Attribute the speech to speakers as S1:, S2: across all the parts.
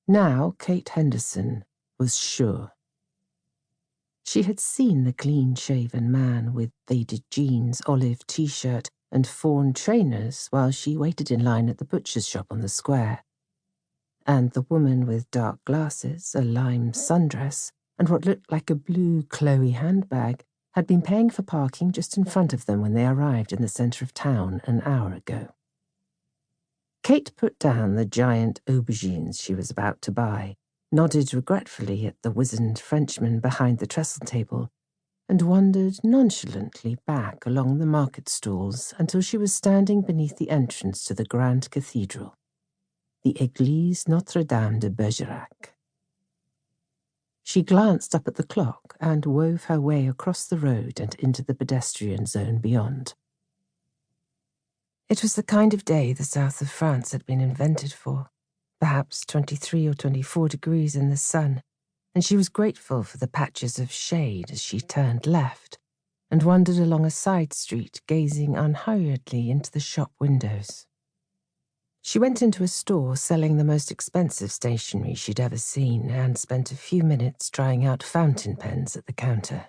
S1: Now Kate Henderson was sure. She had seen the clean-shaven man with faded jeans, olive t-shirt, and fawn trainers while she waited in line at the butcher's shop on the square. And the woman with dark glasses, a lime sundress, and what looked like a blue Chloe handbag had been paying for parking just in front of them when they arrived in the centre of town an hour ago. Kate put down the giant aubergines she was about to buy, nodded regretfully at the wizened Frenchman behind the trestle table, and wandered nonchalantly back along the market stalls until she was standing beneath the entrance to the grand cathedral, the Église Notre-Dame de Bergerac. She glanced up at the clock and wove her way across the road and into the pedestrian zone beyond. It was the kind of day the south of France had been invented for, perhaps 23 or 24 degrees in the sun, and she was grateful for the patches of shade as she turned left and wandered along a side street, gazing unhurriedly into the shop windows. She went into a store selling the most expensive stationery she'd ever seen and spent a few minutes trying out fountain pens at the counter.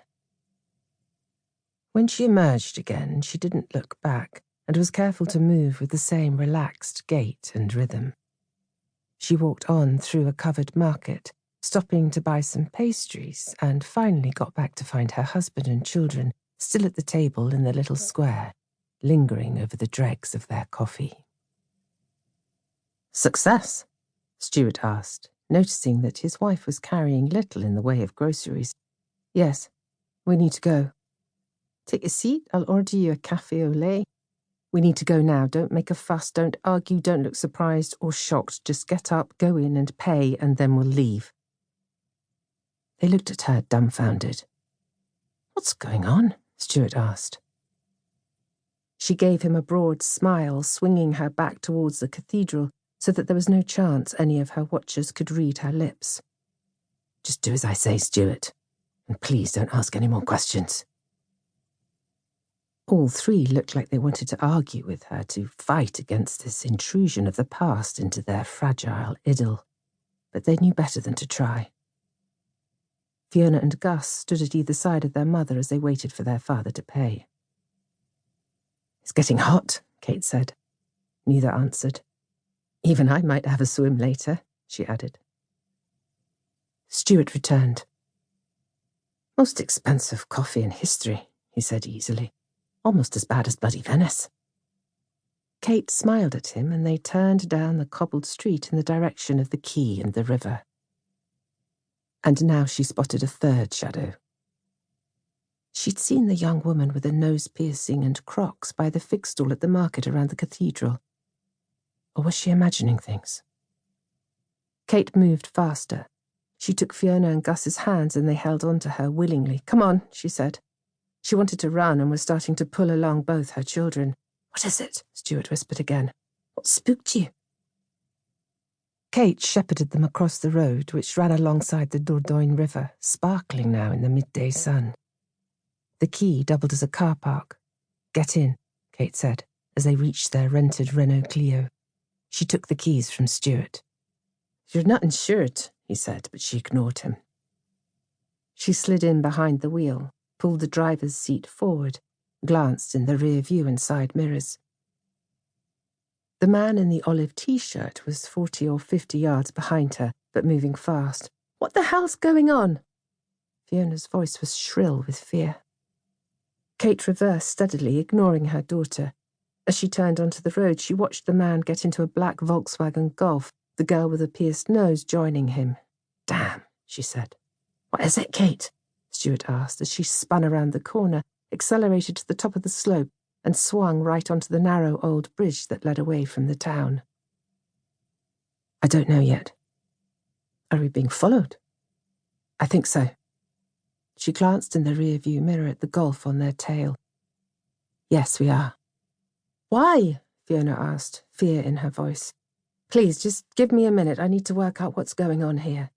S1: When she emerged again, she didn't look back and was careful to move with the same relaxed gait and rhythm. She walked on through a covered market, stopping to buy some pastries, and finally got back to find her husband and children still at the table in the little square, lingering over the dregs of their coffee. "Success?" Stuart asked, noticing that his wife was carrying little in the way of groceries. "Yes, we need to go." "Take a seat, I'll order you a café au lait." "We need to go now. Don't make a fuss, don't argue, don't look surprised or shocked. Just get up, go in and pay, and then we'll leave." They looked at her, dumbfounded. "What's going on?" Stuart asked. She gave him a broad smile, swinging her back towards the cathedral so that there was no chance any of her watchers could read her lips. "Just do as I say, Stuart, and please don't ask any more questions." All three looked like they wanted to argue with her, to fight against this intrusion of the past into their fragile idyll, but they knew better than to try. Fiona and Gus stood at either side of their mother as they waited for their father to pay. "It's getting hot," Kate said. Neither answered. "Even I might have a swim later," she added. Stuart returned. "Most expensive coffee in history," he said easily. "Almost as bad as bloody Venice." Kate smiled at him, and they turned down the cobbled street in the direction of the quay and the river. And now she spotted a third shadow. She'd seen the young woman with the nose piercing and Crocs by the fig stall at the market around the cathedral. Or was she imagining things? Kate moved faster. She took Fiona and Gus's hands and they held on to her willingly. "Come on," she said. She wanted to run and was starting to pull along both her children. "What is it?" Stuart whispered again. "What spooked you?" Kate shepherded them across the road, which ran alongside the Dordogne River, sparkling now in the midday sun. The quay doubled as a car park. "Get in," Kate said, as they reached their rented Renault Clio. She took the keys from Stuart. "You're not insured," he said, but she ignored him. She slid in behind the wheel, pulled the driver's seat forward, glanced in the rear view and side mirrors. The man in the olive t-shirt was 40 or 50 yards behind her, but moving fast. "What the hell's going on?" Fiona's voice was shrill with fear. Kate reversed steadily, ignoring her daughter. As she turned onto the road, she watched the man get into a black Volkswagen Golf, the girl with a pierced nose joining him. "Damn," she said. "What is it, Kate?" Stuart asked as she spun around the corner, accelerated to the top of the slope, and swung right onto the narrow old bridge that led away from the town. "I don't know yet." "Are we being followed?" "I think so." She glanced in the rear-view mirror at the Golf on their tail. "Yes, we are." "Why?" Fiona asked, fear in her voice. "Please, just give me a minute. I need to work out what's going on here."